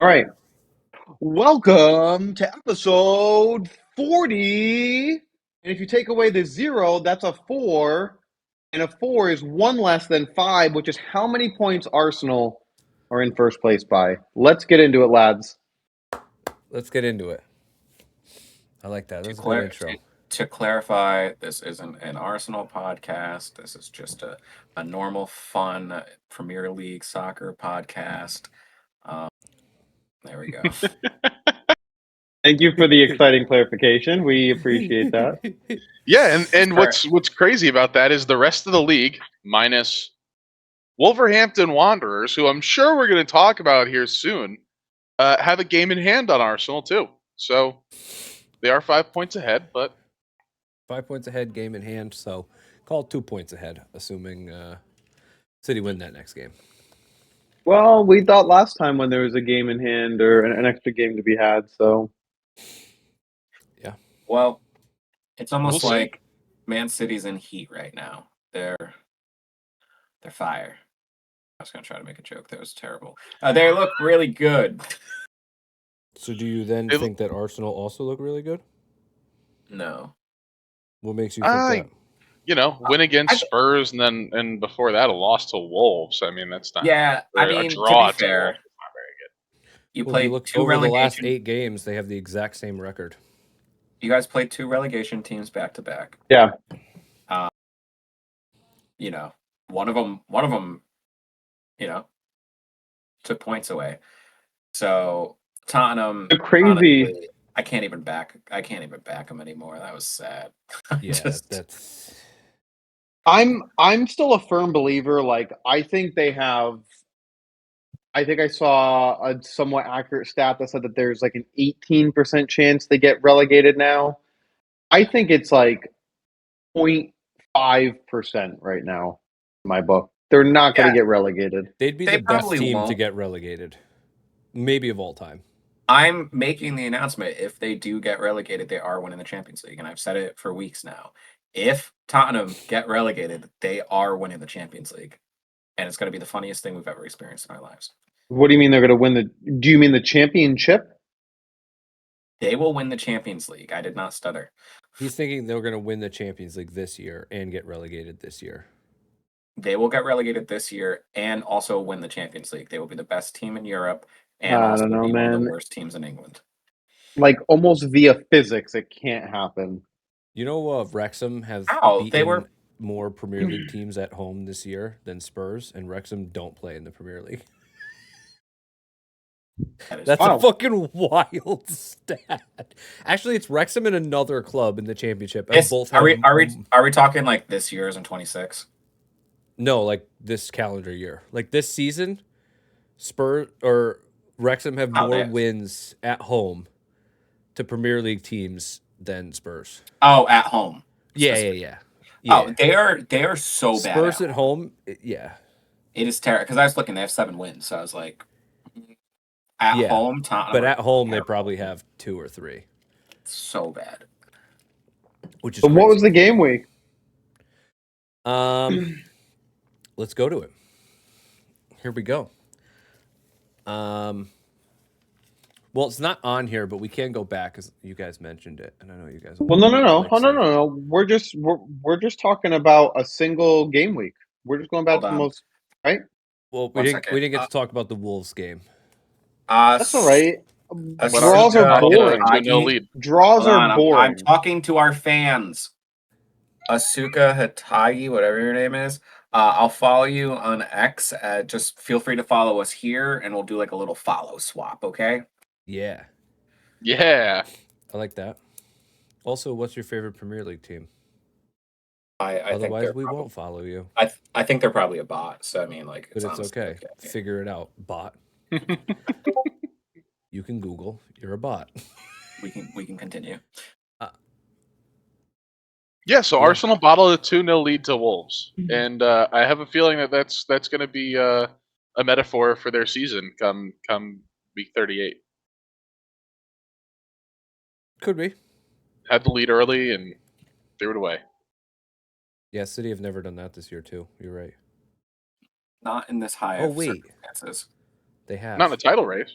All right. Welcome to episode 40. And if you take away the zero, that's a four. And a four is one less than five, which is how many points Arsenal are in first place by. Let's get into it, lads. Let's get into it. I like that. To, That's a good clar- intro. to clarify, this isn't an Arsenal podcast. This is just a normal, fun Premier League soccer podcast. Um, there we go. Thank you for the exciting clarification. We appreciate that. Yeah, and Correct. what's crazy about that is the rest of the league, minus Wolverhampton Wanderers, who I'm sure we're going to talk about here soon, have a game in hand on Arsenal too. So they are 5 points ahead, but 5 points ahead, game in hand. So call it 2 points ahead, assuming City win that next game. Well, we thought last time when there was a game in hand or an extra game to be had, so Well, it's almost We'll see. like Man City's in heat right now. They're fire. I was gonna try to make a joke. That was terrible. They look really good. So do you then It- think that Arsenal also look really good? No. What makes you think that? win against I- Spurs and before that a loss to Wolves. I mean, that's not Yeah, I or mean, a to draw be fair, Wolves is not very good. you Well, if you played look two over the last relegation. 8 games, they have the exact same record. You guys played two relegation teams back to back. yeah. You know, one of them, took points away. So Tottenham, The crazy- honestly, I can't even back them anymore. That was sad. Yeah, Just- that's I'm still a firm believer. Like, I think they have. I think I saw a somewhat accurate stat that said that there's like an 18% chance they get relegated now. I think it's like 0.5% right now in my book. They're not going to Yeah. get relegated. they'd be They the best probably team to won't. get relegated, maybe of all time. I'm making the announcement. If they do get relegated, they are winning the Champions League, and I've said it for weeks now. If Tottenham get relegated, they are winning the Champions League, and it's going to be the funniest thing we've ever experienced in our lives. What do you mean they're going to win the? Do you mean the championship? They will win the Champions League. I did not stutter. He's thinking they're going to win the Champions League this year and get relegated this year. They will get relegated this year and also win the Champions League. They will be the best team in Europe and I also don't know, be one of man. the worst teams in England. Like almost via physics, it can't happen. You know, Wrexham have How? They beaten were- more Premier League teams at home this year than Spurs, and Wrexham don't play in the Premier League. That is That's Wow. a fucking wild stat. Actually, it's Wrexham and another club in the championship. And This- both are we have- are we are we talking like this year's in 26? No, like this calendar year. Like this season, Spurs or Wrexham have Oh, more they have. wins at home to Premier League teams than Spurs. Oh, at home. Yeah. Oh, they are so bad. Spurs at home, yeah. It is terrible because I was looking. They have 7 wins, so I was like, at Yeah, home, Tottenham. But are at home, they terrible. probably have 2 or 3, So bad. which is So what was crazy. the game week? Let's go to it. Here we go. Well, it's not on here, but we can go back because you guys mentioned it, and I know you guys. Well, no. We're just talking about a single game week. We're just going back Hold to the on. most right. Well, One we second. didn't get to talk about the Wolves game. That's all right. Let's Draws see. are Get a boring. 2-0 lead. Draws Hold on, are boring. I'm talking to our fans. Asuka Hatagi, whatever your name is. I'll follow you on X. Just feel free to follow us here, and we'll do like a little follow swap, okay? Yeah, Yeah. I like that. Also, what's your favorite Premier League team? I think Otherwise, they're we probably, won't follow you. I think they're probably a bot. So I mean, like, But it's honestly okay. Figure it out, bot. You can Google. You're a bot. We can continue. Yeah, so Yeah. Arsenal bottled a 2-0 lead to Wolves. And I have a feeling that that's going to be a metaphor for their season come week 38. Could be. Had the lead early and threw it away. Yeah, City have never done that this year too. You're right. Not in this high. Oh, of wait. circumstances. They have. Not in the title race.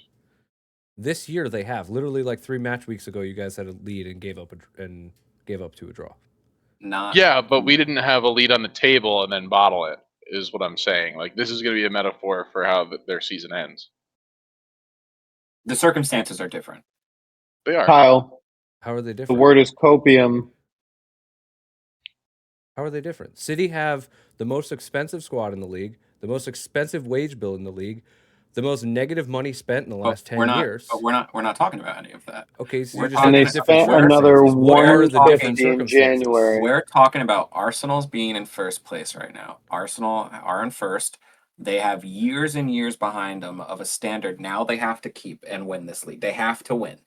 This year they have. Literally like 3 match weeks ago, you guys had a lead and gave up to a draw. Not Yeah, but we didn't have a lead on the table and then bottle it, is what I'm saying. Like, this is going to be a metaphor for how their season ends. the circumstances are different. They are. Kyle, How are they the different? word is copium. How are they different? City have the most expensive squad in the league, the most expensive wage bill in the league, the most negative money spent in the last 10 years. But we're not talking about any of that. Okay, so We're you just talking said And the they about- different spent another circumstances. What are the different 150 in circumstances? January. We're talking about Arsenal's being in first place right now. Arsenal are in first. They have years and years behind them of a standard now they have to keep and win this league. They have to win.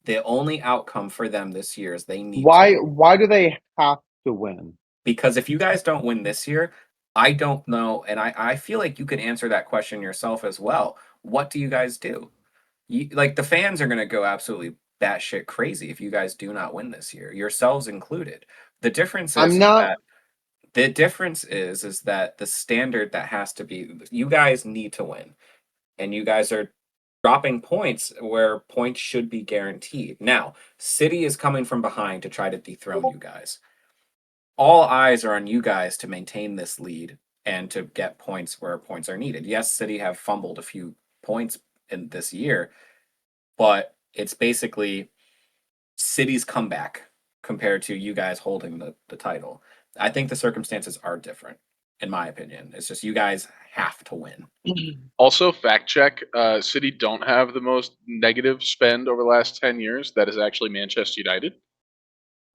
The only outcome for them this year is they need to. Why do they have to win? Because if you guys don't win this year, I don't know. And I feel like you could answer that question yourself as well. What do you guys do? Like the fans are going to go absolutely batshit crazy if you guys do not win this year, yourselves included. The difference I'm is not. that is that the standard that has to be, you guys need to win, and you guys are dropping points where points should be guaranteed. Now, City is coming from behind to try to dethrone you guys. All eyes are on you guys to maintain this lead and to get points where points are needed. Yes, City have fumbled a few points in this year, but it's basically City's comeback compared to you guys holding the title. I think the circumstances are different, in my opinion. It's just you guys have to win. Also, fact check: City don't have the most negative spend over the last 10 years. That is actually Manchester United.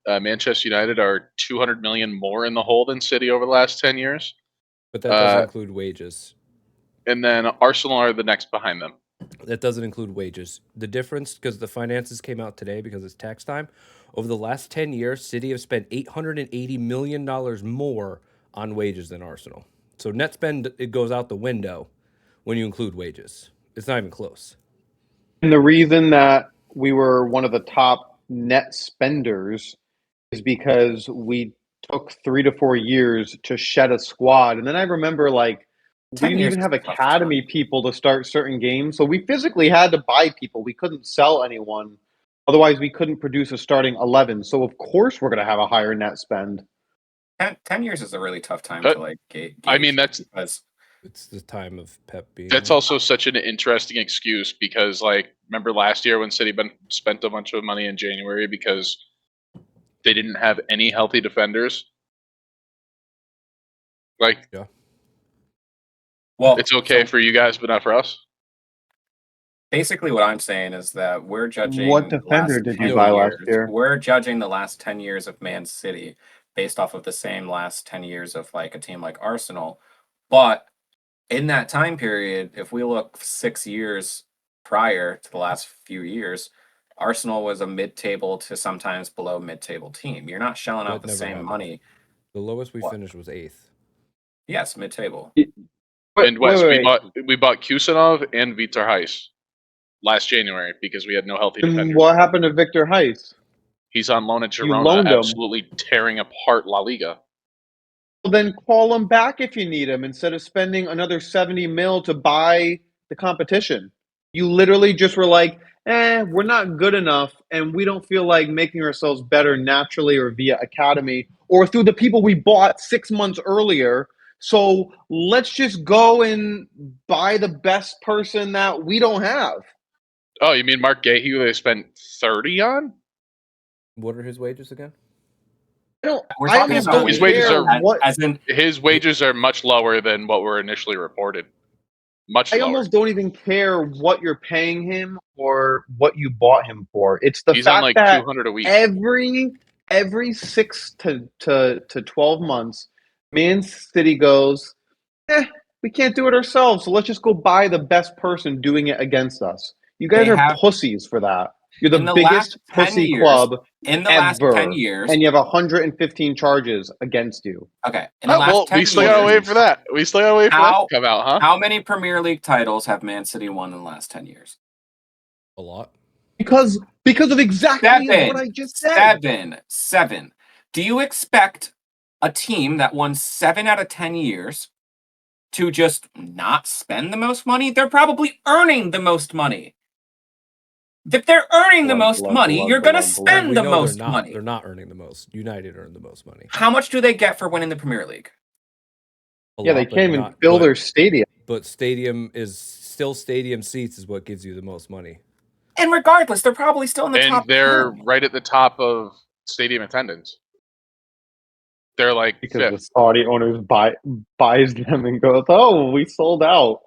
Manchester United are 200 million more in the hole than City over the last 10 years, But that doesn't include wages. and then Arsenal are the next behind them. That doesn't include wages. The difference, because the finances came out today because it's tax time, over the last 10 years, City have spent $880 million more on wages than Arsenal. So net spend, it goes out the window when you include wages. It's not even close. And the reason that we were one of the top net spenders is because we took 3 to 4 years to shed a squad. And then I remember, like, we 10 didn't years even is have a tough academy time. people to start certain games. So we physically had to buy people. We couldn't sell anyone. Otherwise, we couldn't produce a starting 11. So, of course, we're going to have a higher net spend. 10 years is a really tough time But, to like gauge. I mean, Because It's the time of Pep being That's there. also such an interesting excuse because, like, remember last year when City spent a bunch of money in January because they didn't have any healthy defenders? Like, Yeah. well, it's okay for you guys, but not for us. basically what I'm saying is that we're judging What the defender last did 10 you buy last years. year? We're judging the last 10 years of Man City based off of the same last 10 years of like a team like Arsenal. But in that time period, if we look 6 years prior to the last few years, Arsenal was a mid-table to sometimes below mid-table team. You're not shelling out That the never same happened. money. The lowest we What? finished was 8th. Yes, mid-table. And Wes, wait. we bought Kusanov and Vitor Heiss last January because we had no healthy And defenders. what happened to Victor Heiss? He's on loan at You Girona, loaned him. absolutely tearing apart La Liga. Well, then call him back if you need him instead of spending another 70 mil to buy the competition. You literally just were like, we're not good enough, and we don't feel like making ourselves better naturally or via academy or through the people we bought 6 months earlier. So let's just go and buy the best person that we don't have. Oh, you mean Mark Gahey, who they spent 30 on? What are his wages again? We're I talking almost about don't his wages care are- what as in His wages are much lower than what were initially reported. Much I lower. almost don't even care what you're paying him or what you bought him for. It's the He's on fact like that 200 a week. every 6 to 12 months, Man City goes, we can't do it ourselves, so let's just go buy the best person doing it against us. You guys They are have- pussies for that. You're in the the biggest last 10 pussy years- club in the last ever, 10 years. and you have 115 charges against you. Okay. In the last Well, 10 we still gotta years, wait for that. We still gotta wait for that How- to come out, huh? how many Premier League titles have Man City won in the last 10 years? A lot. Because of exactly what I just said. Seven. Do you expect a team that won 7 out of 10 years to just not spend the most money? They're probably earning the most money. If they're earning the Blood, most blood, money, blood, you're going to blood, blood. spend We the know most they're not. money. They're not earning the most. United earned the most money. How much do they get for winning the Premier League? Yeah, they But can't even not- fill but- their stadium. But stadium seats is what gives you the most money. And regardless, they're probably still in the top And they're 10. right at the top of stadium attendance. They're like Because fifth. the Saudi owners buys them and goes, "Oh, we sold out."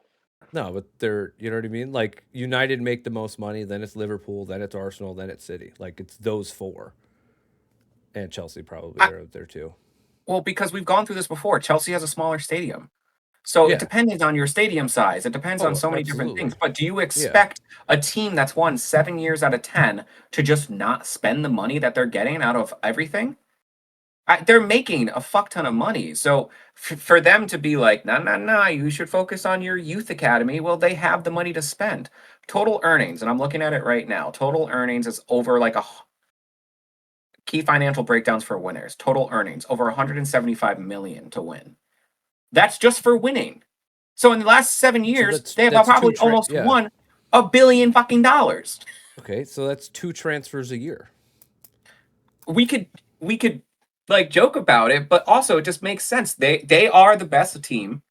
No, but they're, you know what I mean? Like, United make the most money, then it's Liverpool, then it's Arsenal, then it's City. Like, it's those four. And Chelsea probably are out there too. Well, because we've gone through this before. Chelsea has a smaller stadium. So Yeah. it depends on your stadium size. It depends on so many different absolutely. things. But do you expect a team that's won 7 years out of 10 to just not spend the money that they're getting out of everything? They're making a fuck ton of money. So for them to be like, nah, you should focus on your youth academy. Well, they have the money to spend. Total earnings, and I'm looking at it right now. Total earnings is over like a key financial breakdowns for winners. Total earnings over 175 million to win. That's just for winning. So in the last 7 years, they have that's probably two almost won $1 billion fucking dollars. Okay, so that's 2 transfers a year. We could like joke about it, but also it just makes sense. They are the best team.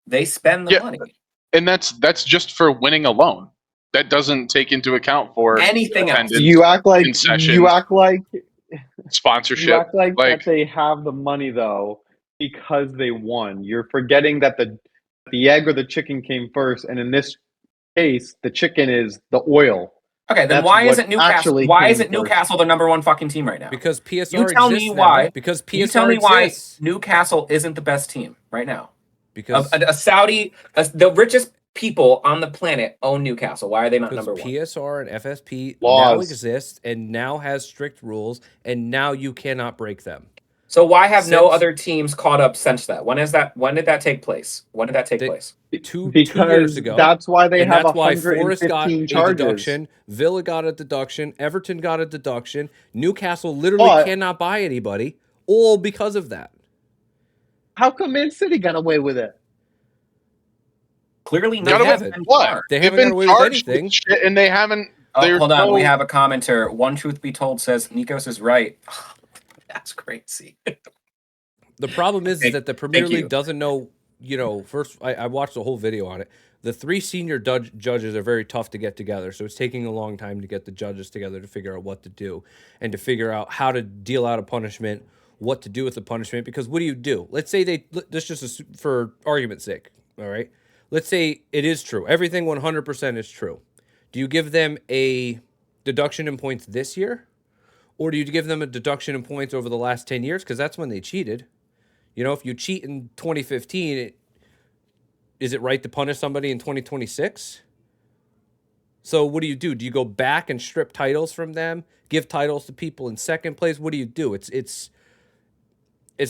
They spend the Yeah. money. And that's just for winning alone. That doesn't take into account for Anything else. attendance, You act like concessions, sponsorship. that they have the money though because they won. You're forgetting that the egg or the chicken came first, and in this case, the chicken is the oil. Okay, then That's why what isn't Newcastle? actually Why came isn't first. Newcastle the number one fucking team right now? Because PSR You tell me exists why. now. Because PSR You tell me why exists. Newcastle isn't the best team right now. Because The richest people on the planet own Newcastle. Why are they not Because number one? PSR and FSP now Laws. exist and now has strict rules, and now you cannot break them. So why have no Since- other teams caught up since that? When did that take place? When did that take place? Two Because years ago. that's why they And have that's why Forest got 115 a charges. deduction, Villa got a deduction, Everton got a deduction. Newcastle literally But- cannot buy anybody, all because of that. How come Man City got away with it? Clearly They not. haven't. What? They They've haven't got been away with charged with anything. shit and they haven't. Oh, there's hold on, we no- have a commenter. One truth be told says Nikos is right. That's crazy. The problem is that the Premier Thank you. League doesn't know, first, I watched the whole video on it. The 3 senior judges are very tough to get together, so it's taking a long time to get the judges together to figure out what to do and to figure out how to deal out a punishment, what to do with the punishment, because what do? Let's say this just for argument's sake, all right? Let's say it is true. Everything 100% is true. Do you give them a deduction in points this year? Or do you give them a deduction in points over the last 10 years? Because that's when they cheated. If you cheat in 2015, is it right to punish somebody in 2026? So what do? Do you go back and strip titles from them? Give titles to people in second place? What do you do? It's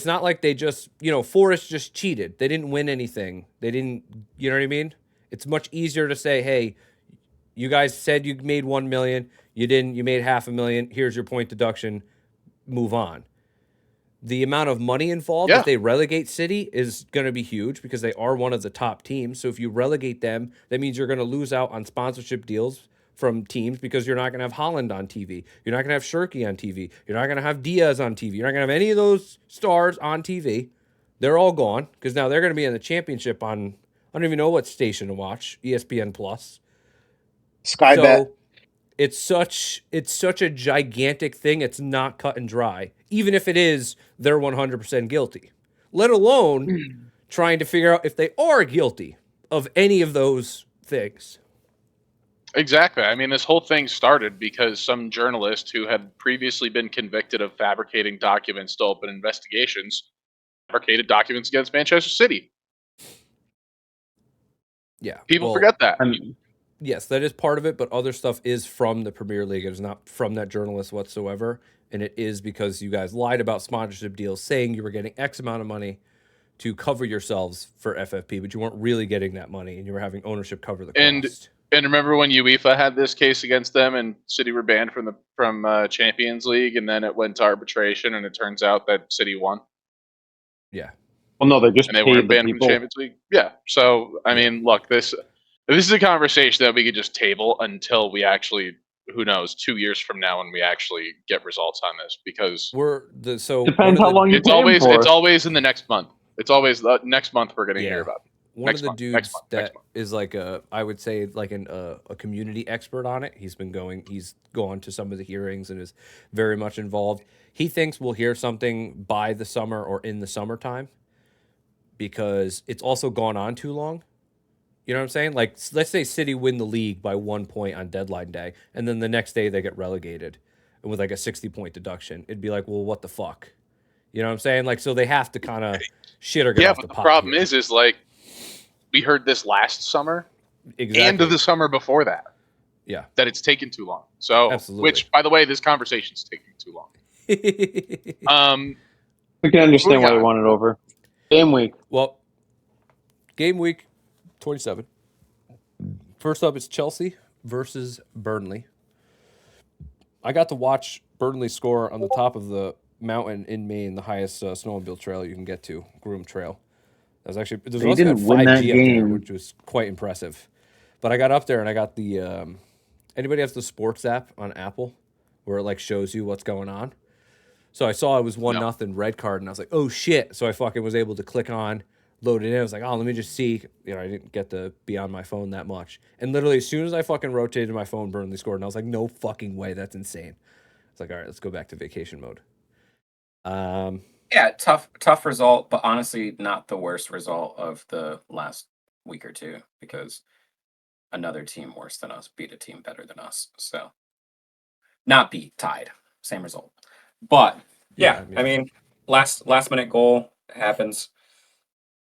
not like they just, Forest just cheated. They didn't win anything. They didn't, you know what I mean? It's much easier to say, hey, you guys said you made 1 million. You didn't. You made $500,000. Here's your point deduction. Move on. The amount of money involved if they relegate City is going to be huge because they are one of the top teams. So if you relegate them, that means you're going to lose out on sponsorship deals from teams because you're not going to have Holland on TV. You're not going to have Shirky on TV. You're not going to have Diaz on TV. You're not going to have any of those stars on TV. They're all gone because now they're going to be in the championship on, I don't even know what station to watch, ESPN Plus. Sky Bet. So it's such a gigantic thing. It's not cut and dry, even if it is they're 100% guilty, let alone trying to figure out if they are guilty of any of those things. Exactly. I mean, this whole thing started because some journalist who had previously been convicted of fabricating documents to open investigations fabricated documents against Manchester City. Yeah. People forget that. Yes, that is part of it, but other stuff is from the Premier League. It is not from that journalist whatsoever, and it is because you guys lied about sponsorship deals, saying you were getting X amount of money to cover yourselves for FFP, but you weren't really getting that money, and you were having ownership cover the cost. And remember when UEFA had this case against them, and City were banned from Champions League, and then it went to arbitration, and it turns out that City won, Yeah. Well, no, they just and they paid weren't the banned from people. Champions League. Yeah. So I mean, look, this is a conversation that we could just table until we actually who knows, 2 years from now when we actually get results on this, because Depends one of how the long you it's pay him always for. it's always in the next month. It's always the next month we're going to hear yeah. about it. One of Next the month, next dudes month, next that month. is like I would say like a community expert on it. He's gone to some of the hearings and is very much involved. He thinks we'll hear something by the summer or in the summertime because it's also gone on too long. You know what I'm saying? Like, let's say City win the league by 1 point on deadline day, and then the next day they get relegated, and with like a 60-point deduction, it'd be like, well, what the fuck? You know what I'm saying? Like, so they have to kind of shit or get Yeah, off but the the pot problem here. is like we heard this last summer Exactly. and the summer before that Yeah, that it's taken too long. So, absolutely. which by the way, this conversation's taking too long. We can understand Moving why you on. want it over. Game week. Well, game week 27. First up is Chelsea versus Burnley. I got to watch Burnley score on the top of the mountain in Maine, the highest snowmobile trail you can get to, Groom Trail. There's They also got didn't win that 5G up there, game. which was quite impressive. But I got up there and I got the anybody has the sports app on Apple where it like shows you what's going on. So I saw it was 1-0 red card and I was like, oh shit. So I fucking was able to click on, load it in. I was like, oh, let me just see. You know, I didn't get to be on my phone that much. And literally as soon as I fucking rotated my phone, Burnley scored. And I was like, no fucking way. That's insane. It's like, all right, let's go back to vacation mode. Yeah, tough result, but honestly, not the worst result of the last week or two because another team worse than us beat a team better than us. So not beat, tied, same result. But yeah, I mean, last minute goal happens.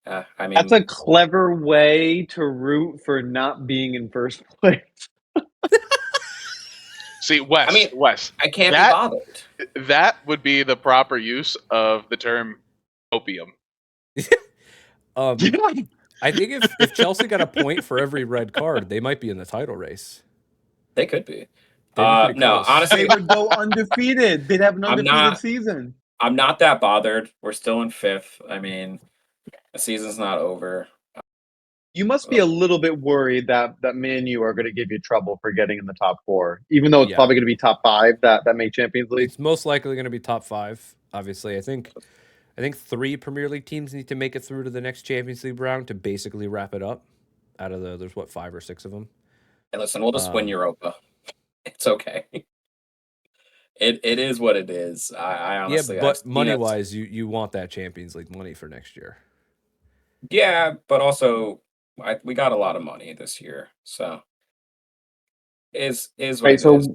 I mean, That's a clever way to root for not being in first place. See, Wes, I mean, Wes, I can't be that bothered. that would be the proper use of the term opium. I think if Chelsea got a point for every red card, they might be in the title race. They could be. They'd be pretty No, close. honestly, They would go undefeated. They'd have an I'm undefeated not- season. I'm not that bothered. We're still in fifth. I mean, the season's not over. You must be a little bit worried that Man U are going to give you trouble for getting in the top four, even though it's Yeah. probably going to be top five that make Champions League. It's most likely going to be top 5. Obviously, I think 3 Premier League teams need to make it through to the next Champions League round to basically wrap it up. Out of there's 5 or 6 of them. Hey, listen, we'll just win Europa. It's okay. It is what it is. I honestly, yeah, but money wise, you want that Champions League money for next year. Yeah, but also we got a lot of money this year, so is what Right. it So, is.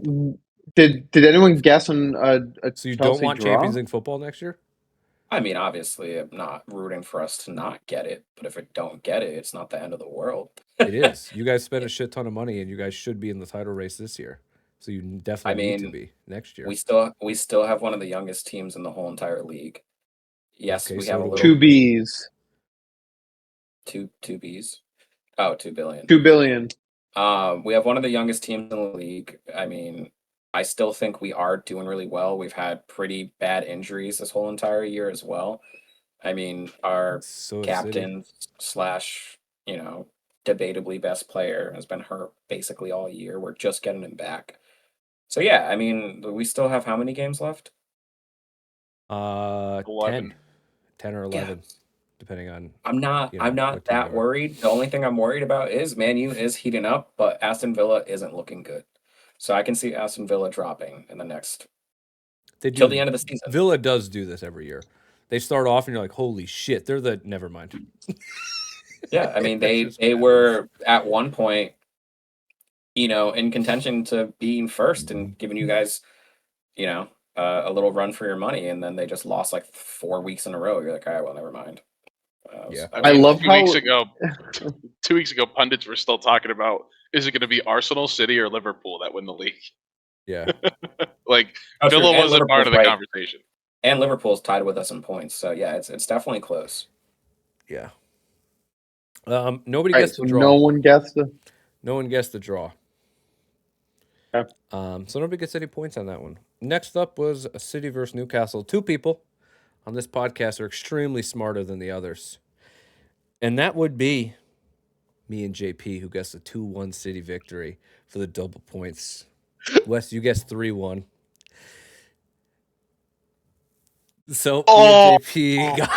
did anyone guess on a So you Chelsea don't want draw? Champions League football next year? I mean, obviously, I'm not rooting for us to not get it, but if we don't get it, it's not the end of the world. It is. You guys spent a shit ton of money, and you guys should be in the title race this year. So you definitely need to mean, be next year. We still have one of the youngest teams in the whole entire league. Yes, Okay, we so have a do we. little Two B's, two Bs. Oh, 2 billion. 2 billion. We have one of the youngest teams in the league. I mean, I still think we are doing really well. We've had pretty bad injuries this whole entire year as well. I mean, our So captain slash, debatably best player has been hurt basically all year. We're just getting him back. So yeah, I mean, we still have how many games left? 11. 10 or 11, depending on. I'm not what team that you are. worried. The only thing I'm worried about is Man U is heating up, but Aston Villa isn't looking good. So I can see Aston Villa dropping in the next till the end of the season. Villa does do this every year. They start off and you're like, holy shit, they're the never mind. Yeah, I mean they That's just were at one point, in contention to being first and giving you guys, a little run for your money, and then they just lost like 4 weeks in a row. You're like, all right, well, never mind. Yeah. I love two how- weeks ago, 2 weeks ago, pundits were still talking about, is it going to be Arsenal, City, or Liverpool that win the league? Yeah. Like Oh, true. Villa And wasn't part of the Liverpool's right. conversation. And Liverpool's tied with us in points, so yeah, it's definitely close. Yeah. Nobody Right, gets so the draw. no one guessed the. No one gets the draw. Okay. So nobody gets any points on that one. Next up was a City versus Newcastle. 2 people on this podcast are extremely smarter than the others. And that would be me and JP, who guessed a 2-1 City victory for the double points Wes, you guessed 3-1. So Oh. JP got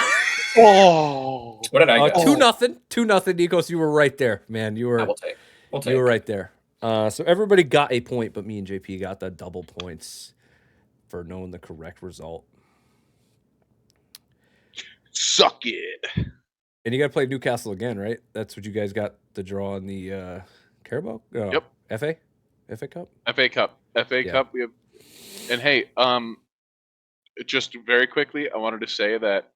Oh. What did I guess? 2-0. 2-0, Nikos. You were right there, man. You Yeah, were we'll take. you were right there. So everybody got a point, but me and JP got the double points for knowing the correct result. Suck it. And you got to play Newcastle again, right? That's what you guys got the draw in the Carabao. Yep. FA Cup. FA Cup. FA Yeah. Cup. We have. And hey, just very quickly, I wanted to say that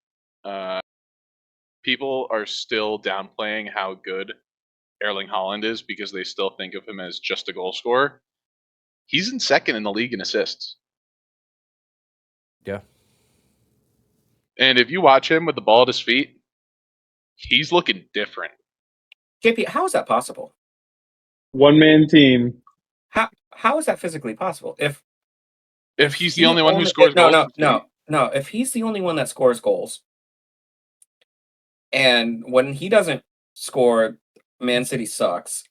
people are still downplaying how good Erling Haaland is because they still think of him as just a goal scorer. He's in second in the league in assists. Yeah. And if you watch him with the ball at his feet, he's looking different. JP, how is that possible? One-man team. How is that physically possible? If he's the only one who scores goals. No. If he's the only one that scores goals, and when he doesn't score, Man City sucks.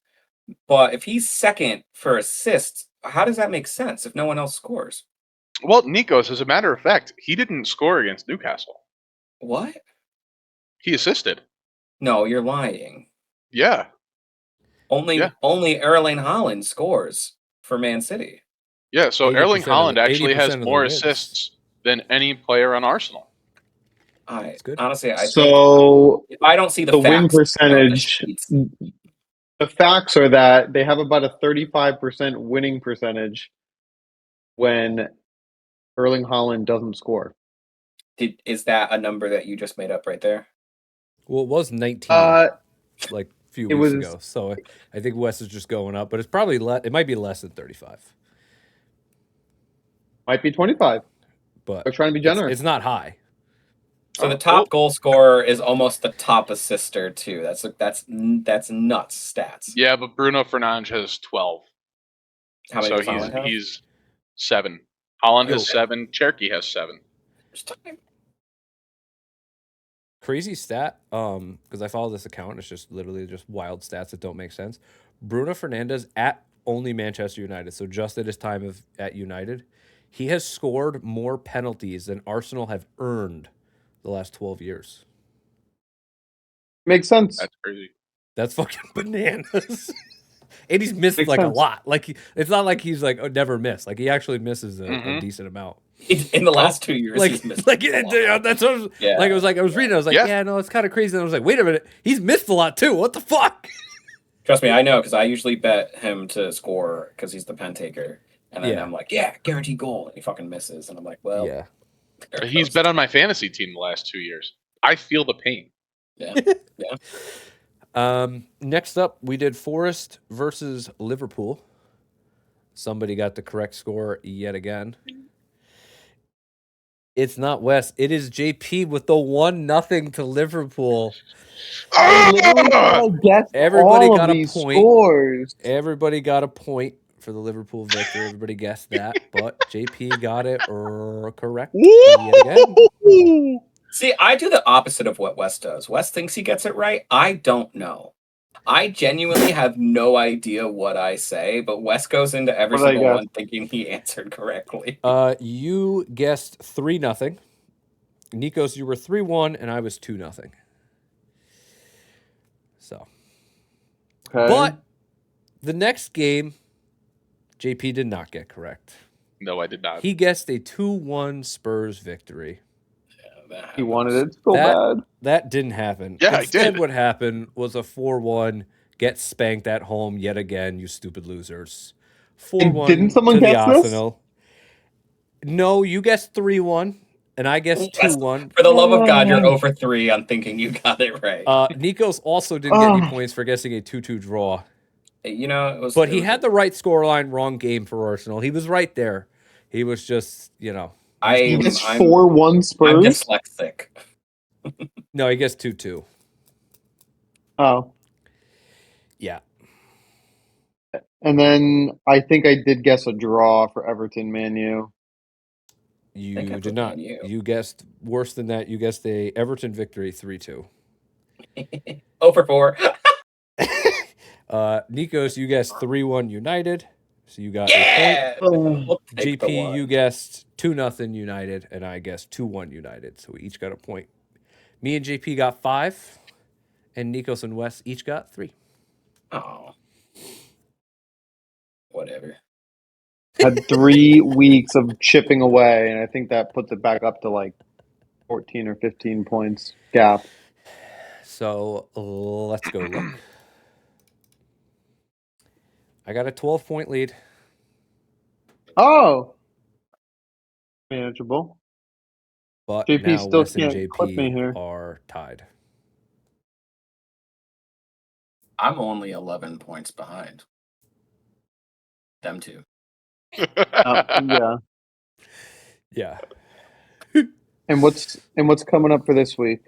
But if he's second for assists, how does that make sense if no one else scores? Well, Nikos, as a matter of fact, he didn't score against Newcastle. What? He assisted. No, you're lying. Yeah. Only Erling Haaland scores for Man City. Yeah, so 80% Erling Haaland of the- actually 80% has of the more wins. assists than any player on Arsenal. That's good. Honestly, I think So if I don't see the win facts, percentage, sheets. the facts are that they have about a 35% winning percentage when Erling Haaland doesn't score. Is that a number that you just made up right there? Well, it was 19 like a few it weeks was- ago. So I think Wes is just going up, but it's probably it might be less than 35. Might be 25. But They're trying to be generous. It's not high. So the top goal scorer is almost the top assister too. That's nuts stats. Yeah, but Bruno Fernandes has 12. How many So does Haaland have? he's 7. Haaland has Yo. 7. Cherky has 7. Crazy stat, because I follow this account and it's just literally just wild stats that don't make sense. Bruno Fernandes at only Manchester United, so just at his time at United, he has scored more penalties than Arsenal have earned the last 12 years. Makes sense. That's crazy. That's fucking bananas. And he's missed Makes like a sense. lot. Like it's not like he's like never missed. Like he actually misses a Mhm. decent amount. In the last 2 years, Like he's missed like a lot. that's what I was, Yeah. like. I was reading. I was like, Yeah. yeah, no, it's kind of crazy. And I was like, wait a minute, he's missed a lot too. What the fuck? Trust me, I know because I usually bet him to score because he's the pen taker, and then Yeah. I'm like, yeah, guaranteed goal, and he fucking misses, and I'm like, well, Yeah. there it He's goes. been on my fantasy team the last 2 years. I feel the pain. Yeah. Next up, we did Forest versus Liverpool. Somebody got the correct score yet again. It's not Wes. It is JP with the 1-0 to Liverpool. Everybody got a point. Scores. Everybody got a point for the Liverpool victory. Everybody guessed that, but JP got it correct yet again. See, I do the opposite of what Wes does. Wes thinks he gets it right. I don't know. I genuinely have no idea what I say, but Wes goes into every What did I single guess? one thinking he answered correctly. You guessed 3-0. Nikos, you were 3-1, and I was 2-0. So, Okay. but the next game, JP did not get correct. No, I did not. He guessed a 2-1 Spurs victory. He wanted it so That- bad. That didn't happen. Yeah, I Instead, did. what happened was a 4-1, get spanked at home yet again, you stupid losers. 4-1 didn't someone to the guess this? Arsenal. No, you guessed 3-1, and I guessed 2-1. For the love of God, you're over 3 on thinking you got it right. Nikos also didn't get any points for guessing a 2-2 draw. You know, it was. But it he was- had the right scoreline, wrong game for Arsenal. He was right there. He was just, You I'm guessed 4-1 Spurs? dyslexic. no, he guessed 2-2. Oh. Yeah. And then I think I did guess a draw for Everton Man U. You think I put did not. Man U. You guessed worse than that. You guessed a Everton victory 3-2. Over 4. Nikos, you guessed 3-1 United. So you got Yeah. a point. We'll take the JP, one. you guessed 2-0 United, and I guessed 2-1 United. So we each got a point. Me and JP got 5, and Nikos and Wes each got 3. Oh. Whatever. Had 3 weeks of chipping away, and I think that puts it back up to like 14 or 15 points gap. So let's go look. I got a 12-point lead. Oh, manageable. But JP now still Wes and can't clip me JP here. are tied. I'm only 11 points behind. Them two. Yeah. Yeah. And what's coming up for this week?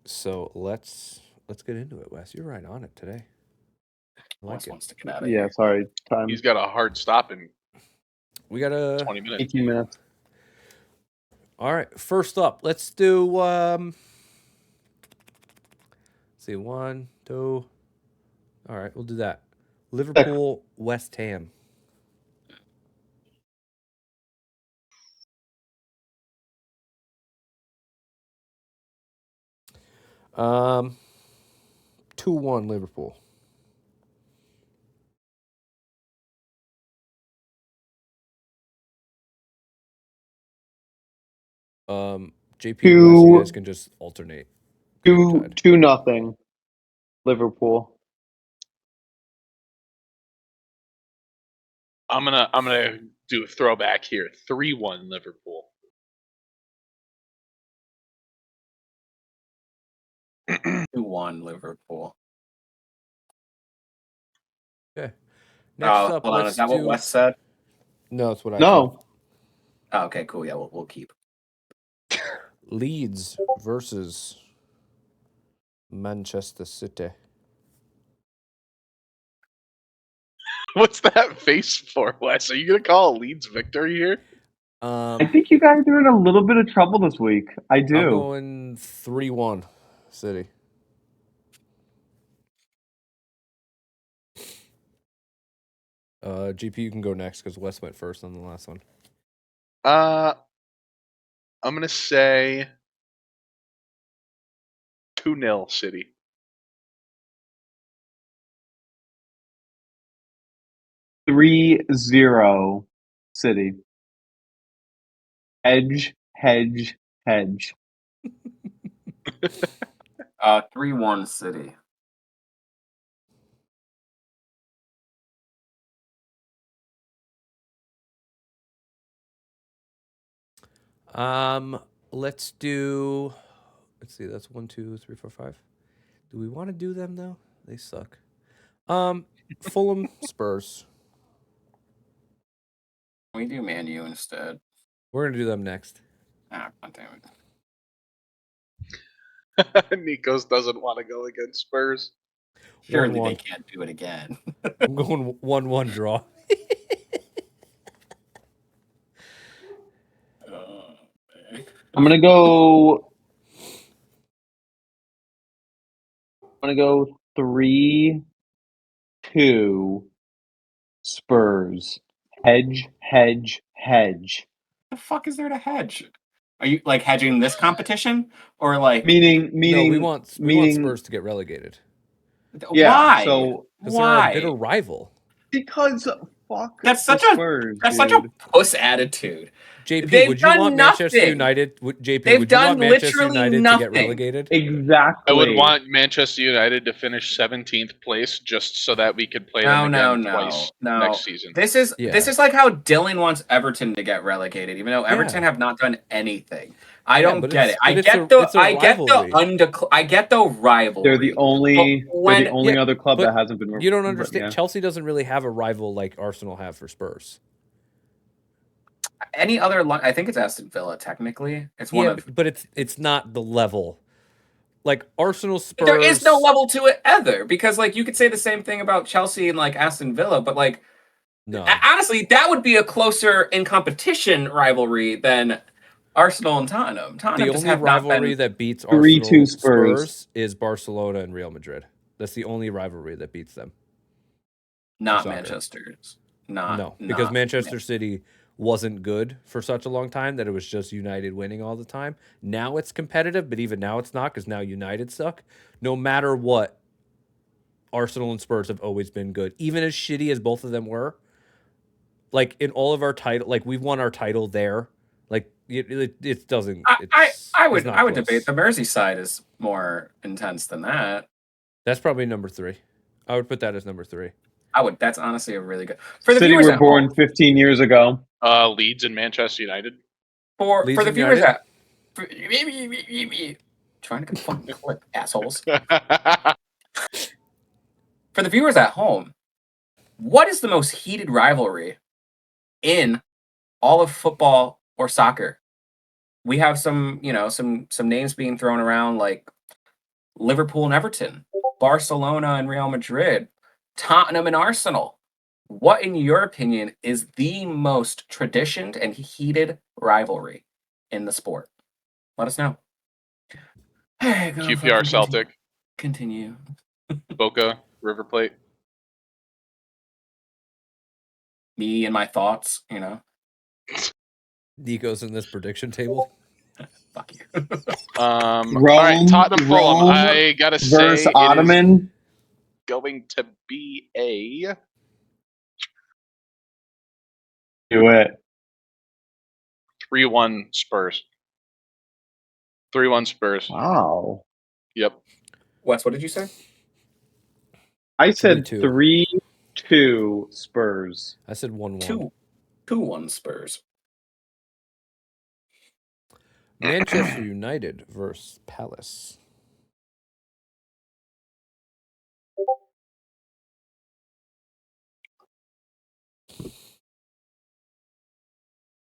So let's get into it, Wes. You're right on it today. I like Wes it. wants to get out of Yeah, here. sorry. Time. He's got a hard stop in We got a 20 minutes. 18 minutes. All right, first up, let's do see 1, 2. All right, we'll do that. Liverpool, West Ham. Um 2-1 Liverpool. JP and Wes, you guys can just alternate. 2-0 Liverpool. I'm gonna do a throwback here. 3-1 Liverpool. 2-1 Liverpool. Okay. Next up, hold on. let's Is that what do. Wes said? No, that's what I No. Oh, okay, cool. Yeah, we'll keep. said. Leeds versus Manchester City. What's that face for, Wes? Are you gonna call Leeds victory here? I think you guys are in a little bit of trouble this week. I do. I'm going 3-1 City. GP, you can go next because Wes went first on the last one. I'm gonna say 2-0 City. 3-0 City. Hedge. 3-1 City. Let's do. Let's see. That's 1, 2, 3, 4, 5. Do we want to do them though? They suck. Fulham Spurs. We do Man U instead. We're gonna do them next. Ah, God damn it. Nikos doesn't want to go against Spurs. Surely 1-1. they can't do it again. I'm going 1-1 draw. Oh, man. I'm gonna go 3-2 Spurs. Hedge. The fuck is there to hedge? Are you like hedging this competition or like Meaning No, we want Spurs to get relegated Yeah, why? so because they're our Why? bitter rival. because fuck That's the such a Spurs, That's dude. such a puss attitude. JP, They've would you done want Manchester nothing. United? JP, They've would you want done Manchester literally United to nothing. get relegated? Exactly. I would want Manchester United to finish 17th place just so that we could play them again twice next season. This is Yeah. like how Dylan wants Everton to get relegated, even though Everton have not done anything. I don't but get it's- it. I but it's get a- the it's a I get rivalry. I get the rivalry. They're the only when- other club but that hasn't been. You don't understand. Yeah. Chelsea doesn't really have a rival like Arsenal have for Spurs. Any other? I think it's Aston Villa. Technically, it's one of. But it's not the level. Like Arsenal, Spurs. There is no level to it either, because like you could say the same thing about Chelsea and like Aston Villa, but like No. honestly, that would be a closer in competition rivalry than Arsenal and Tottenham. Tottenham The just only have not rivalry been. that beats 3-2 Arsenal Spurs. Spurs is Barcelona and Real Madrid. That's the only rivalry that beats them. Not Soccer. Manchester's. No, because not- Manchester City wasn't good for such a long time that it was just United winning all the time. Now it's competitive, but even now it's not because now United suck. No matter what, Arsenal and Spurs have always been good, even as shitty as both of them were. Like in all of our title, like we've won our title there. Like it doesn't. I it's would not close. debate the Merseyside is more intense than that. That's probably number 3. I would put that as number 3. That's honestly a really good for the City viewers were at born home. 15 years ago. Leeds and Manchester United. For Leeds the viewers United? trying to get fucking clip, assholes. For the viewers at home, what is the most heated rivalry in all of football or soccer? We have some names being thrown around like Liverpool and Everton, Barcelona and Real Madrid, Tottenham and Arsenal. What, in your opinion, is the most traditioned and heated rivalry in the sport? Let us know. QPR Celtic, Continue. Boca, River Plate. Me and my thoughts, Nico's in this prediction table. fuck you. All right, Tottenham Fulham. Rome I gotta say, versus it is Ottoman. going to be a Do it. 3-1 Spurs. 3-1 Spurs. Wow. Yep. Wes, what did you say? I said 3-2. 3-2 Spurs. I said 1-1. 2-1 Spurs. Manchester United versus Palace.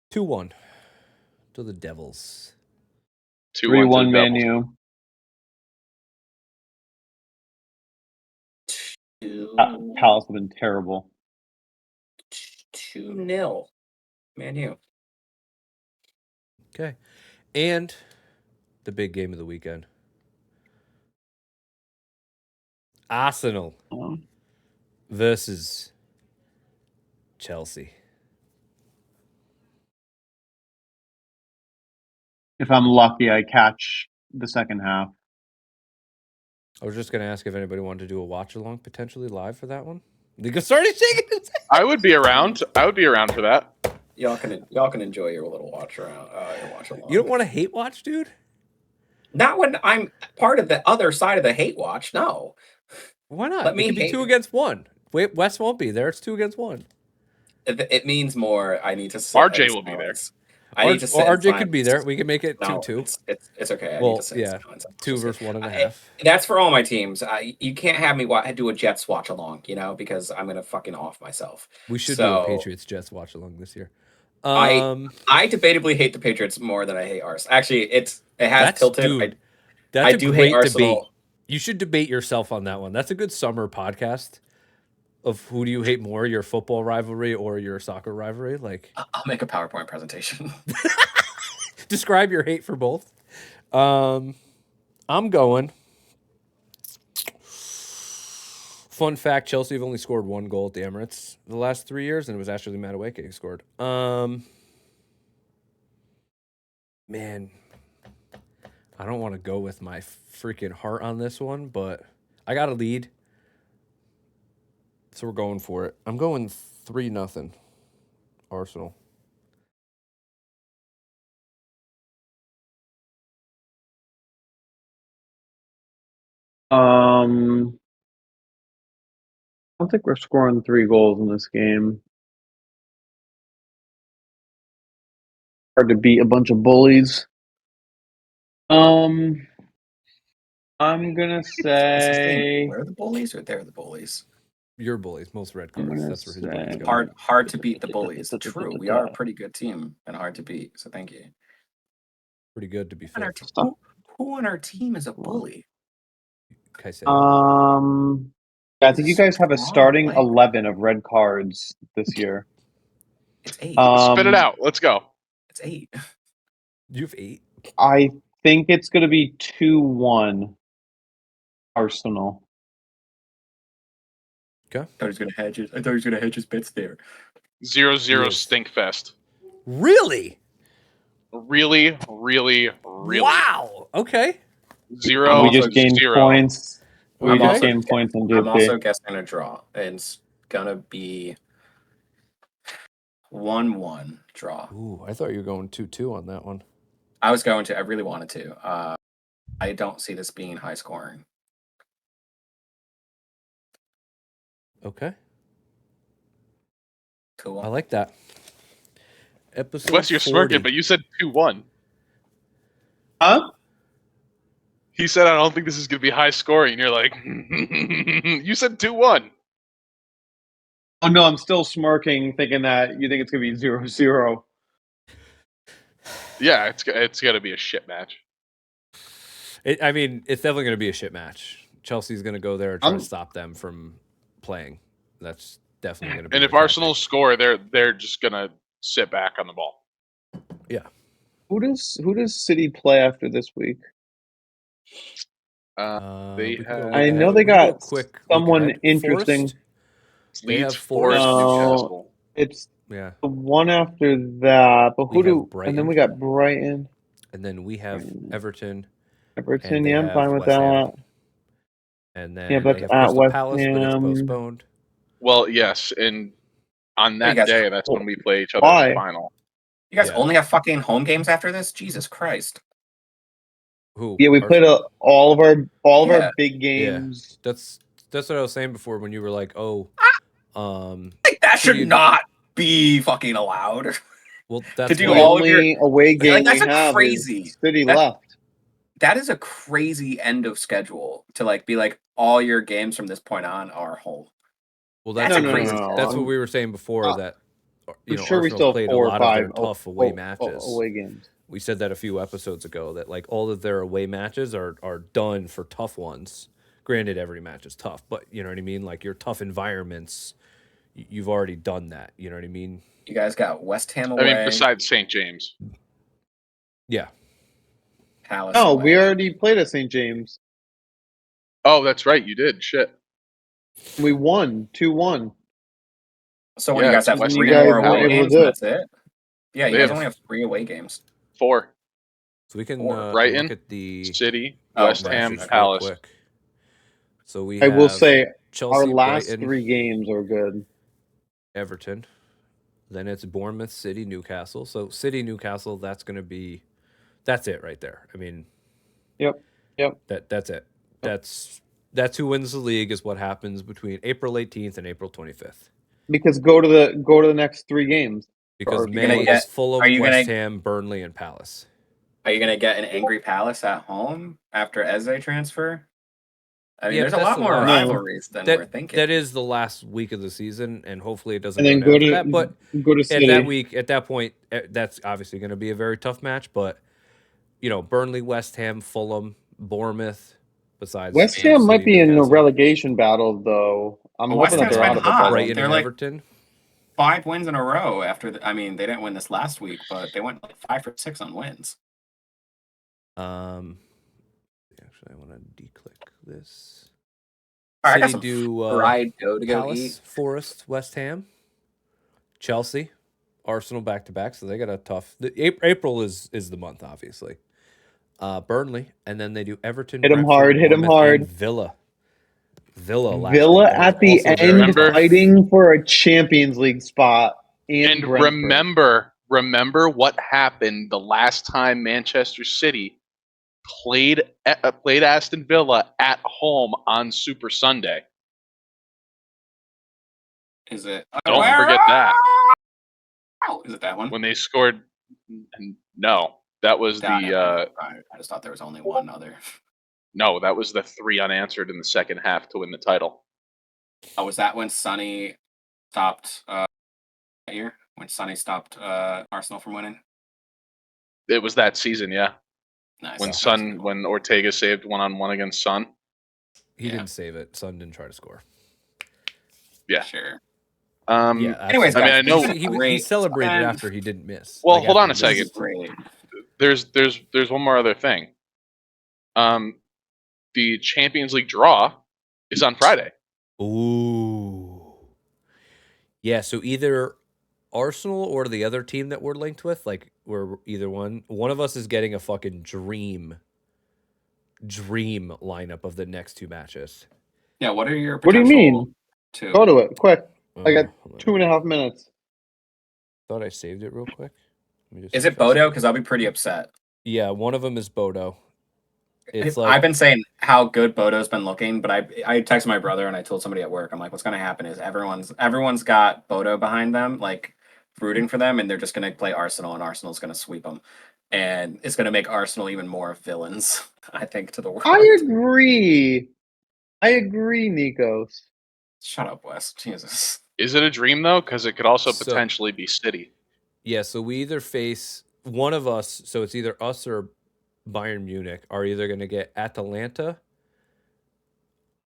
Two one to the Devils. 2-1 3-1 Man U. Palace have been terrible. 2-0. Man U. Okay. And the big game of the weekend. Arsenal Oh. versus Chelsea. If I'm lucky, I catch the second half. I was just going to ask if anybody wanted to do a watch along potentially live for that one. Nico started shaking his head. I would be around. I would be around for that. Y'all can enjoy your little watch around. Your watch along. You don't want to hate watch, dude? Not when I'm part of the other side of the hate watch. No. Why not? Let me it could be hate 2 it. against 1. Wait, Wes won't be there. It's 2 against 1. It means more. I need to sit. RJ in will be there. silence. I need to sit. Or in RJ could be there. silence. We can make it No, 2-2. It's okay. I need Well, to sit in yeah, silence. 2 versus 1.5. That's for all my teams. You can't have me do a Jets watch along, because I'm gonna fucking off myself. We should do a Patriots Jets watch along this year. I debatably hate the Patriots more than I hate Arsenal. Actually, it has tilted. Dude, I do hate Arsenal. debate. You should debate yourself on that one. That's a good summer podcast of who do you hate more, your football rivalry or your soccer rivalry? Like, I'll make a PowerPoint presentation. describe your hate for both. I'm going. Fun fact, Chelsea have only scored 1 goal at the Emirates the last 3 years, and it was actually Madueke who scored. Man, I don't want to go with my freaking heart on this one, but I got a lead. So we're going for it. I'm going 3-0 Arsenal. I don't think we're scoring 3 goals in this game. Hard to beat a bunch of bullies. I'm gonna say We're the bullies, or they're the bullies. Your bullies, most red I'm cards. gonna That's where his buddies go. Hard to beat the bullies. True, we are a pretty good team and hard to beat. So thank you. Pretty good to be On our fifth. who on our team is a bully? Caicedo. I think you guys have a Strong starting player. 11 of red cards this year. It's 8. Spit it out. Let's go. It's 8. You have 8. I think it's going to be 2-1 Arsenal. Okay. I thought he was gonna hedge his bets there. 0-0 Yes. stinkfest. Really? Really. Wow. Okay. 0-0. We just gained points. We I'm just also gained points on I'm also GFP. guessing a draw. It's gonna be 1-1 draw. Ooh, I thought you were going 2-2 on that one. I really wanted to. I don't see this being high scoring. Okay. Cool. I like that. Episode Wes, you're 40. smirking, but you said 2-1. Huh? He said, I don't think this is going to be high scoring. You're like, you said 2-1. Oh no, I'm still smirking, thinking that you think it's gonna be 0-0. Yeah, it's got to be a shit match. I mean, it's definitely going to be a shit match. Chelsea's going to go there and try to I'm- stop them from playing. That's definitely going to be. And if their Arsenal tactic. score, they're just going to sit back on the ball. Yeah. Who does City play after this week? They We can go have- look I know ahead. they We can go got quick look someone ahead. interesting. Forest? It's They Leeds, have Forest, Forest. Newcastle. It's Yeah. the one after that, but We have and then Brighton. we got Brighton, And then we have Everton. Everton. And they Yeah, I'm have fine with West Ham. that. And Yeah, then but they have at Crystal West Palace, but it's Ham. postponed. Well, yes, and on that guys- day, that's when we play each other in Why? the final. You guys Yeah. only have fucking home games after this? Jesus Christ. Who? Yeah, we played all of our Yeah. big games. That's what I was saying before when you were like, oh, Like, that So should you- not be fucking allowed. well, that's do The why- all of your- only away game Like, that's we a have crazy- is City that- left. That is a crazy end of schedule to like be like all your games from this point on are home. well, That's that's a what crazy that's what we were saying before uh, that I'm know, sure we Arsenal still have played 4 a or lot of 5 their tough away matches. away games. We said that a few episodes ago that like all of their away matches are done for tough ones. Granted, every match is tough, but you know what I mean. Like your tough environments, you've already done that. You know what I mean? You guys got West Ham I away. mean, besides St. James. Yeah. Palace No, away. we already played at St. James. Oh, that's right, you did. Shit. We won 2-1. So what do Yeah, you guys it's have? West 3 Ham more and away Palace. games? Able And to that's it. Yeah, you They guys have- only have 3 away games. 4. So we can Or Brighton, look at the City, Oh, West right. Ham, matches real Palace. quick. So we I will have say Chelsea, our last Brighton, 3 games are good. Everton. Then it's Bournemouth, City, Newcastle. So City, Newcastle, that's it right there. I mean, Yep. that's it. That's who wins the league is what happens between April 18th and April 25th. Because go to the next 3 games. Because Are you May gonna is get- full are of you West gonna- Ham, Burnley, and Palace. Are you gonna get an angry Palace at home after Eze transfer? I mean, Yeah, there's but a that's lot the more last- rivalries than we're thinking. That is the last week of the season, and hopefully it doesn't And then go go down to that. But go to City. at that point, that's obviously going to be a very tough match. But you know, Burnley, West Ham, Fulham, Bournemouth. Besides, West you know, Ham might City, be in the Newcastle, relegation battle, though. I'm But hoping West that Ham's they're been out of the hot. bubble. Brighton They're and like- Everton. 5 wins in a row after. I mean, they didn't win this last week, but they went like 5 for 6 on wins. Actually, I want to declick this. All right, I got City some do fried dough to go Palace, eat. Forest, West Ham, Chelsea, Arsenal back to back. So they got a tough. April is the month, obviously. Burnley, and then they do Everton. Hit 'em Brentford, hard, hit 'em Bournemouth, hard. and Villa. Last Villa week, that was at the also very end Remember- tough. fighting for a Champions League spot. And Brentford. remember what happened the last time Manchester City played Aston Villa at home on Super Sunday. Is it? Don't forget that. Is it that one? When they scored. No, that was Nah, the I just thought there was only one other. no, that was the 3 unanswered in the second half to win the title. Oh, was that when Sonny stopped that year? When Sonny stopped Arsenal from winning? It was that season, yeah. Nice. When Ortega saved 1-on-1 against Son. He Yeah. didn't save it. Son didn't try to score. Yeah. Sure. Yeah. Anyways, I mean, guys, I know- this is he great. celebrated And after he didn't miss. Well, Like, hold after on a he this second. is great. There's one more other thing. The Champions League draw is on Friday. Ooh. Yeah, so either Arsenal or the other team that we're linked with, like we're either one of us is getting a fucking dream lineup of the next two matches. Yeah, what are your What do you potential mean? two? Go to it, quick. I got Hold on. 2.5 minutes. Thought I saved it real quick. Let me just Is see it if I saved Bodo? Because I'll be pretty upset. Yeah, one of them is Bodo. It's like I've been saying how good Bodo's been looking, but I texted my brother and I told somebody at work, I'm like, what's gonna happen is everyone's got Bodo behind them, like rooting for them, and they're just gonna play Arsenal, and Arsenal's gonna sweep them, and it's gonna make Arsenal even more villains, I think, to the world. I agree, Nikos. Shut up, Wes. Jesus. Is it a dream though? Because it could also So- potentially be City. Yeah, so we either face one of us, so it's either us or Bayern Munich are either going to get Atalanta.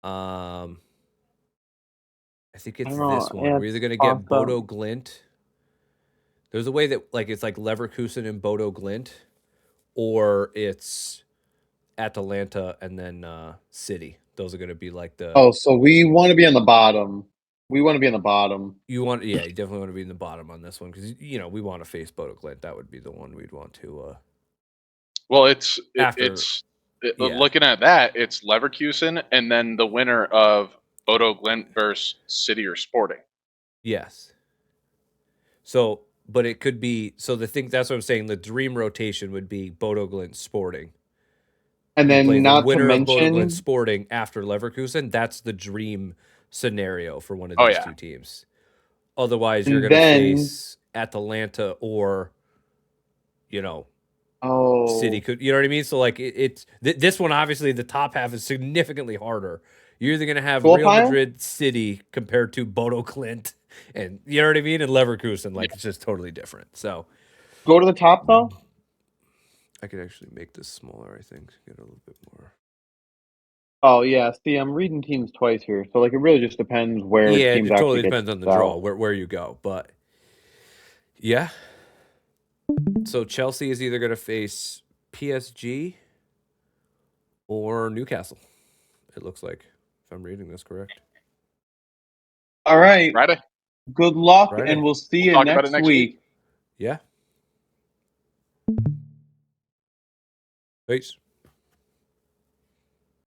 I think it's I don't know, this one. We're either going to get awesome. Bodo Glint. There's a way that like it's like Leverkusen and Bodo Glint, or it's Atalanta and then City. Those are going to be like the. Oh, so we want to be on the bottom. We want to be on the bottom. You definitely want to be in the bottom on this one because we want to face Bodo Glint. That would be the one we'd want to. Well, After- yeah. looking at that, it's Leverkusen and then the winner of Bodo Glint versus City or Sporting. Yes. So, but it could be that's what I'm saying. The dream rotation would be Bodo Glint Sporting. And You play then the not to winner of Bodo mention, Glint Sporting after Leverkusen. That's the dream scenario for one of Oh, these yeah. two teams. Otherwise, you're And going to then- face Atalanta or, oh, City. Could you know what I mean? So like this one obviously the top half is significantly harder. You're either going to have Full Real pile? Madrid, City compared to Bodo Glint, and you know what I mean, and Leverkusen. Like it's just totally different. So. go to the top though. I could actually make this smaller, I think. Get a little bit more. Oh yeah, see, I'm reading teams twice here, so like it really just depends where Yeah, teams it totally actually get depends on the out. draw, where you go. But yeah. So Chelsea is either going to face PSG or Newcastle. It looks like, if I'm reading this correct. All right, Friday. good luck, Friday. and we'll see you Talk about it next next week. Yeah. Peace.